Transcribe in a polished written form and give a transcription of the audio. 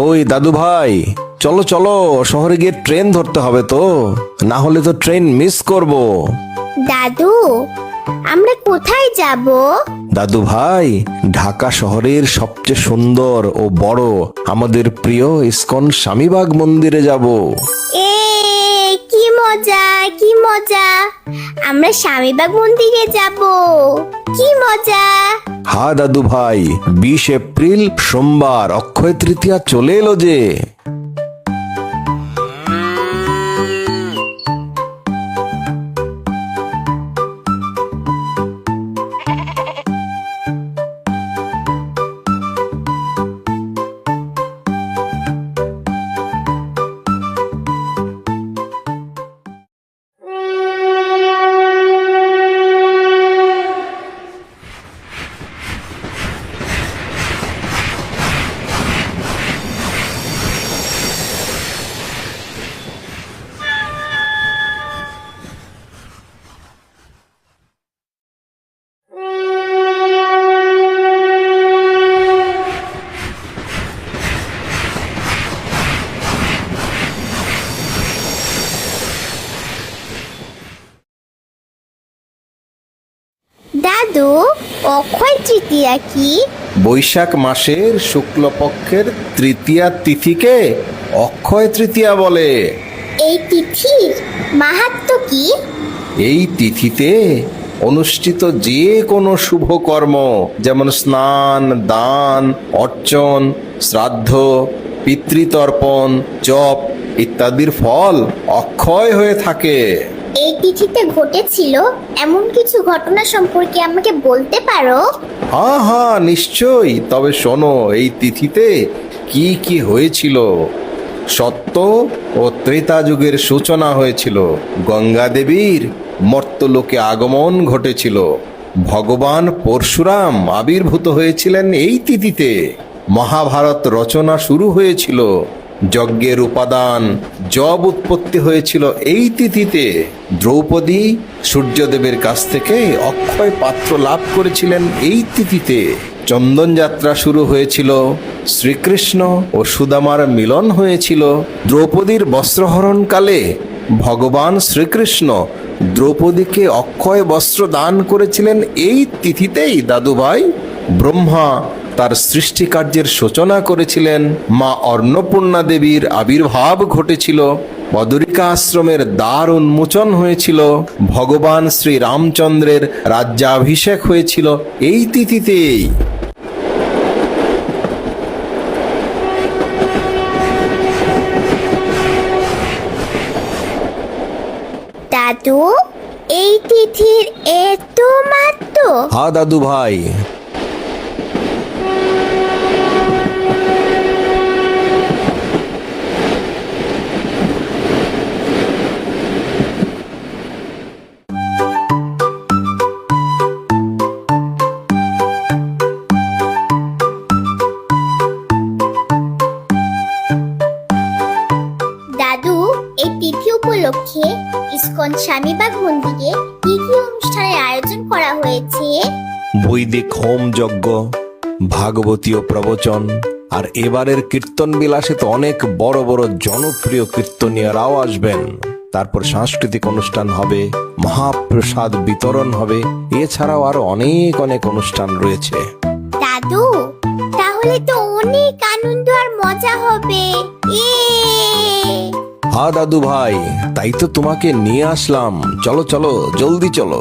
ওই দাদু ভাই, চলো চলো, শহরে গিয়ে ট্রেন ধরতে হবে তো, না হলে তো ট্রেন মিস করব। দাদু, আমরা কোথায় যাব? দাদু ভাই, ঢাকা শহরের সবচেয়ে সুন্দর ও বড় আমাদের প্রিয় ইসকন স্বামীবাগ মন্দিরে যাব। এ কি মজা, কি মজা! আমরা স্বামীবাগ মন্দিরে যাব, কি মজা! হ্যাঁ দাদু ভাই, 20 এপ্রিল সোমবার অক্ষয় তৃতীয়া চলে এলো যে। দাদু, অক্ষয় তৃতীয়া কি? বৈশাখ মাসের শুক্লপক্ষের তৃতীয়া তিথিকে অক্ষয় তৃতীয়া বলে। এই তিথির মাহাত্ম্য কি? এই তিথিতে অনুষ্ঠিত যে কোনো শুভ কর্ম, যেমন স্নান, দান, অর্চন, শ্রাদ্ধ, পিতৃতর্পণ, জপ ইত্যাদির ফল অক্ষয় হয়ে থাকে। এই তিথিতে ঘটেছিল এমন কিছু ঘটনা সম্পর্কে আমাকে বলতে পারো? হ্যাঁ হ্যাঁ, নিশ্চয়ই। তবে শোনো, এই তিথিতে কি কি হয়েছিল। সত্য ও ত্রেতা যুগের সূচনা হয়েছিল। গঙ্গা দেবীর মর্তলোকে আগমন ঘটেছিল। ভগবান পরশুরাম আবির্ভূত হয়েছিলেন এই তিথিতে। মহাভারত রচনা শুরু হয়েছিল। যজ্ঞের উপাদান জব উৎপত্তি হয়েছিল এই তিথিতে। দ্রৌপদী সূর্যদেবের কাছ থেকে অক্ষয় পাত্র লাভ করেছিলেন এই তিথিতে। চন্দন যাত্রা শুরু হয়েছিল। শ্রীকৃষ্ণ ও সুদামার মিলন হয়েছিল। দ্রৌপদীর বস্ত্রহরণকালে ভগবান শ্রীকৃষ্ণ দ্রৌপদীকে অক্ষয় বস্ত্র দান করেছিলেন এই তিথিতেই দাদুভাই। ব্রহ্মা তার সৃষ্টিকার্যের সূচনা করেছিলেন। মা অন্নপূর্ণা দেবীর আবির্ভাব ঘটেছিল। বদরিকা আশ্রমের দ্বার উন্মোচন হয়েছিল। ভগবান শ্রী রামচন্দ্রের রাজ্যাভিষেক হয়েছিল এই তিথিতেই। দাদু, এই তিথির এত মাহাত্ম্য! হ্যাঁ দাদু ভাই। দাদু, এই তিথি উপলক্ষে ইসকন স্বামীবাগ মন্দিরে কি কি অনুষ্ঠানের আয়োজন করা হয়েছে? বৈদিক হোম যজ্ঞ, ভাগবতীয় প্রবচন, আর এবারের কীর্তন বিলাসে তো অনেক বড় বড় জনপ্রিয় কীর্তনীয়রাও আসবেন। তারপর সাংস্কৃতিক অনুষ্ঠান হবে, মহাপ্রসাদ বিতরণ হবে, এছাড়াও আরো অনেক অনেক অনুষ্ঠান রয়েছে। দাদু, তাহলে তো অনেক আনন্দ আর মজা হবে। হ্যাঁ দাদু ভাই, তাই তো তোমাকে নিয়ে আসলাম। চলো চলো, জলদি চলো।